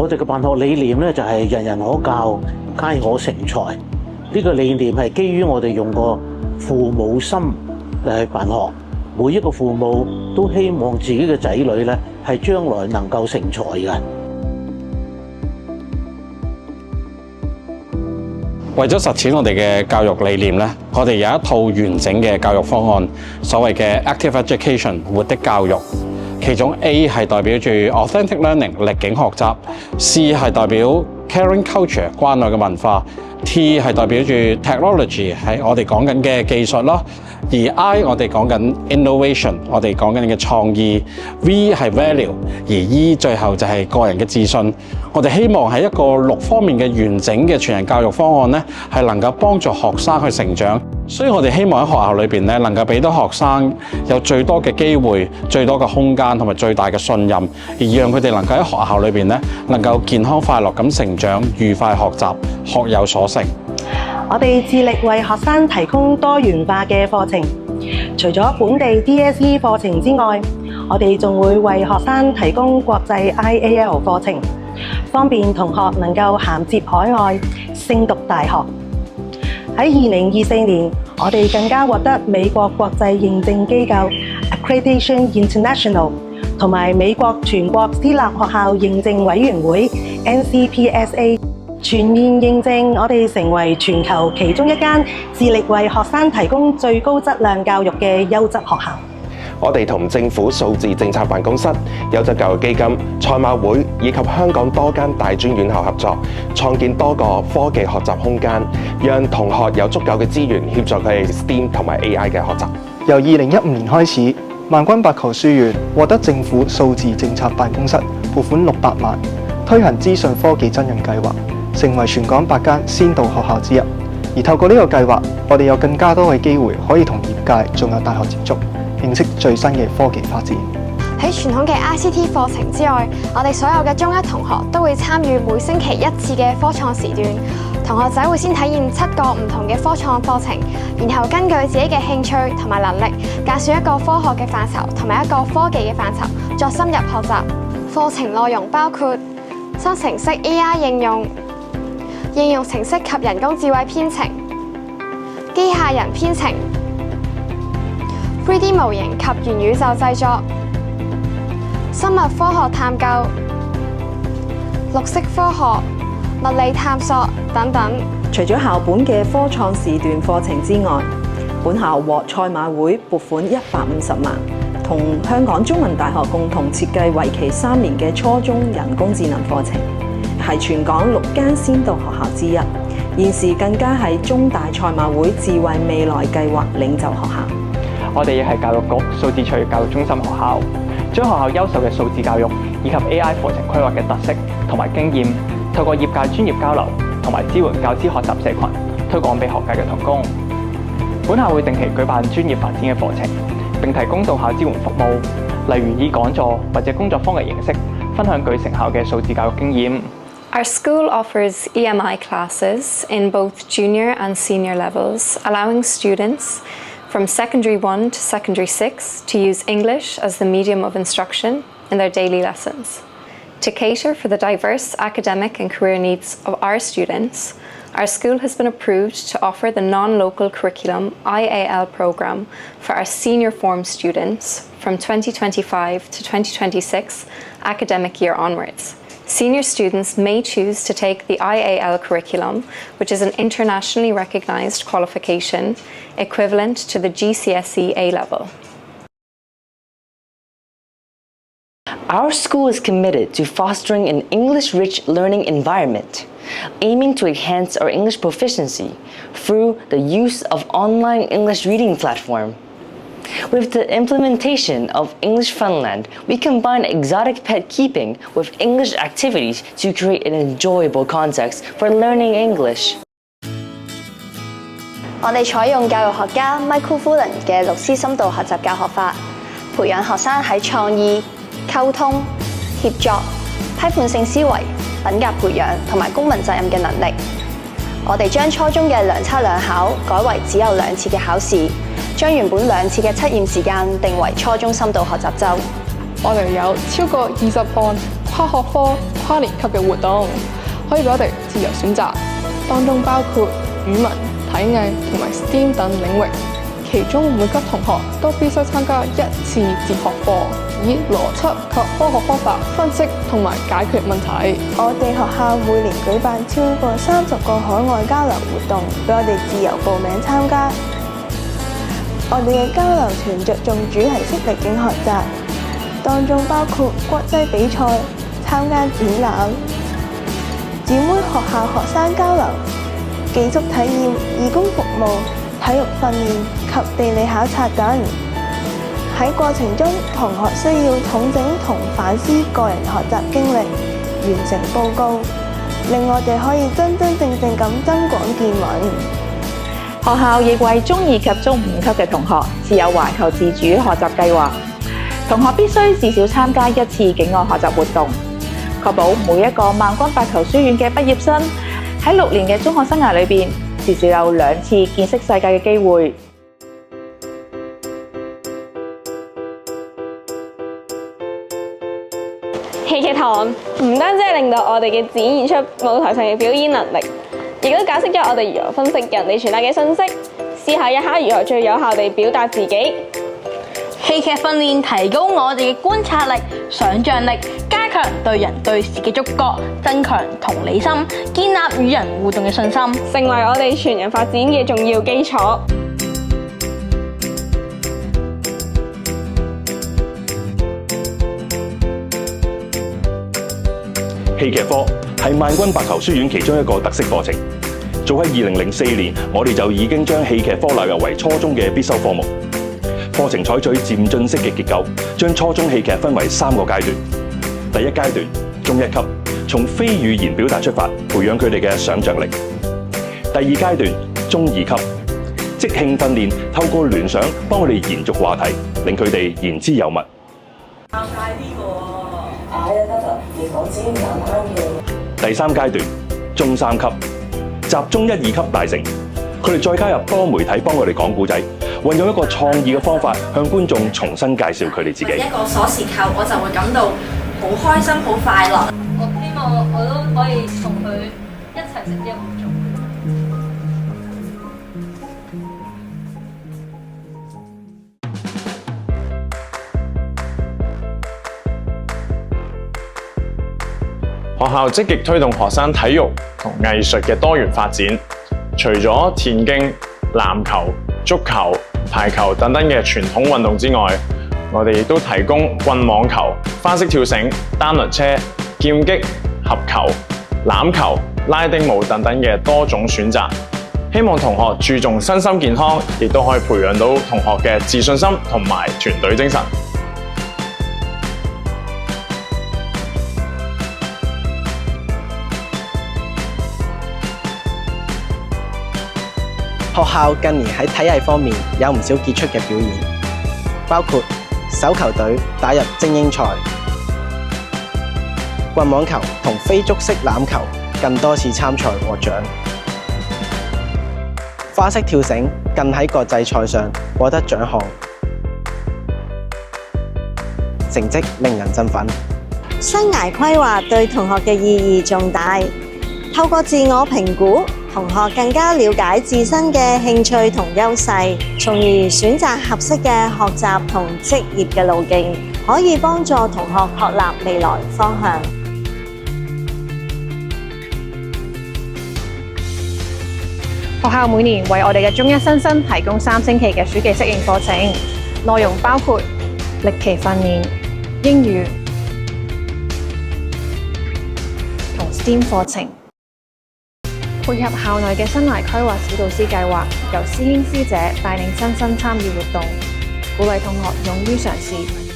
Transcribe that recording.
我哋嘅辦學理念咧就係人人可教，皆可成才。呢個理念係基於我哋用個父母心嚟去辦學，每一個父母都希望自己嘅仔女咧係將來能夠成才嘅。為咗實踐我哋嘅教育理念咧，我哋有一套完整嘅教育方案，所謂嘅 Active Education 活的教育。其中 A 係代表住 Authentic Learning 歷境學習 ，C 係代表 Caring Culture 關愛嘅文化 ，T 係代表住 Technology 係我哋講緊嘅技術咯，而 I 我哋講緊 Innovation 我哋講緊嘅創意 ，V 係 Value， 而 E 最後就係個人嘅自信。我哋希望係一個6方面嘅完整嘅全人教育方案咧，係能夠幫助學生去成長。所以我哋希望喺學校裏邊咧，能夠俾到學生有最多嘅機會、最多嘅空間同埋最大嘅信任，而讓佢哋能夠喺學校裏邊咧，能夠健康快樂咁成長、愉快學習、學有所成。我哋致力為學生提供多元化嘅課程，除咗本地 DSE 課程之外，我哋仲會為學生提供國際 IAL 課程，方便同學能夠銜接海外、升讀大學。喺2024年，我哋更加獲得美國國際認證機構 Accreditation International 同埋美國全國私立學校認證委員會 NCPSA 全面認證，我哋成為全球其中一間致力為學生提供最高質量教育嘅優質學校。我哋同政府數字政策辦公室、優質教育基金、賽馬會以及香港多間大專院校合作，創建多個科技學習空間，讓同學有足夠嘅資源協助佢哋 STEAM 同埋 AI 嘅學習。由2015年開始，萬軍白球書院獲得政府數字政策辦公室撥款600萬，推行資訊科技真人計劃，成為全港8間先導學校之一。而透過呢個計劃，我哋有更加多嘅機會可以同業界仲有大學接觸，認識最新嘅科技發展。喺傳統嘅 ICT 課程之外，我哋所有嘅中一同學都會參與每星期1次嘅科創時段。同學仔會先體驗7個唔同嘅科創課程，然後根據自己嘅興趣同埋能力，揀選一個科學嘅範疇同埋一個科技嘅範疇，作深入學習。課程內容包括生成式 AI 應用、應用程式及人工智慧編程、機械人編程、3D 模型及元宇宙製作、生物科學探究、綠色科學、物理探索等等。除咗校本嘅科創時段課程之外，本校獲賽馬會撥款150萬，同香港中文大學共同設計為期3年嘅初中人工智能課程，係全港6間先導學校之一。現時更加係中大賽馬會智慧未來計劃領袖學校。我哋亦係教育局數字趣教育中心學校，將學校優秀嘅數字教育以及 AI 課程規劃嘅特色同埋經驗，透過業界專業交流同埋支援教資學習社群，推廣俾學界嘅同工。本校會定期舉辦專業發展嘅課程，並提供到校支援服務，例如以講座或者工作坊嘅形式，分享具成效嘅數字教育經驗。Our school offers EMI classes in both junior and senior levels, allowing students from Secondary 1 to Secondary 6 to use English as the medium of instruction in their daily lessons. To cater for the diverse academic and career needs of our students, our school has been approved to offer the non-local curriculum IAL program for our senior form students from 2025 to 2026 academic year onwards. Senior students may choose to take the IAL curriculum, which is an internationally recognized qualification equivalent to the GCSE A-level. Our school is committed to fostering an English-rich learning environment, aiming to enhance our English proficiency through the use of online English reading platform. With the implementation of English Funland, we combine exotic pet keeping with English activities to create an enjoyable context for learning English. 我哋採用教育學家 Michael Fullan 嘅6C 深度學習教學法，培養學生喺創意、溝通、協作、批判性思維、品格培養同埋公民責任嘅能力。我哋將初中嘅兩測兩考改為只有2次嘅考試，將原本2次嘅測驗時間定為初中深度學習週。我哋有超過20項跨學科、跨年級嘅活動，可以俾我哋自由選擇，當中包括語文、體藝同埋 STEAM 等領域。其中每級同學都必須參加1次哲學課，以邏輯及科學方法分析同埋解決問題。我哋學校每年舉辦超過30個海外交流活動，俾我哋自由報名參加。我哋嘅交流團着重主題式歷境學習，當中包括國際比賽、參加展覽、姊妹學校學生交流、寄宿體驗、義工服務、體育訓練及地理考察等。喺過程中，同學需要統整同反思個人學習經歷，完成報告，令我哋可以真真正正咁增廣見聞。學校亦為中2及中5級嘅同學設有環球自主學習計劃，同學必須至少參加1次境外學習活動，確保每一個萬軍白球書院嘅畢業生喺6年嘅中學生涯裏邊，至少有2次見識世界嘅機會。戲劇堂唔單止係令到我哋嘅展現出舞台上嘅表演能力，亦都解釋咗我哋如何分析人哋傳達嘅信息，思考一下如何最有效地表達自己。戲劇訓練提高我哋嘅觀察力、想像力，加強對人對事嘅觸覺，增強同理心，建立與人互動嘅信心，成為我哋全人發展嘅重要基礎。戲劇科係萬軍白球書院其中一個特色課程。早喺2004年，我哋就已經將戲劇科納入為初中嘅必修科目。課程採取漸進式嘅結構，將初中戲劇分為3個階段。第一階段，中1級，從非語言表達出發，培養佢哋嘅想像力。第二階段，中2級，即興訓練，透過聯想幫我哋延續話題，令佢哋言之有物。第3階段，中3級，集中1、2級大成，佢哋再加入多媒體幫我哋講故仔，運用一個創意嘅方法向觀眾重新介紹佢哋自己。一個鎖匙扣，我就會感到好開心、好快樂。我希望我都可以同佢一齊食呢個活動。學校積極推動學生體育同藝術嘅多元發展，除咗田徑、籃球、足球、排球等等嘅傳統運動之外，我哋亦都提供棍網球、花式跳繩、單輪車、劍擊、合球、欖球、拉丁舞等等嘅多種選擇。希望同學注重身心健康，亦都可以培養到同學嘅自信心同埋團隊精神。學校近年喺體藝方面有唔少傑出嘅表現，包括手球隊打入精英賽，棍網球同非足式欖球更多次參賽獲獎，花式跳繩更喺國際賽上獲得獎項，成績令人振奮。生涯規劃對同學嘅意義重大，透過自我評估，同學更加了解自身嘅興趣同優勢，從而選擇合適嘅學習同職業嘅路徑，可以幫助同學確立未來方向。學校每年為我哋嘅中一新生提供3星期嘅暑期適應課程，內容包括歷奇訓練、英語同 STEAM 課程。配合校內嘅生涯規劃指導師計劃，由師兄師姐帶領新生參與活動，鼓勵同學勇於嘗試。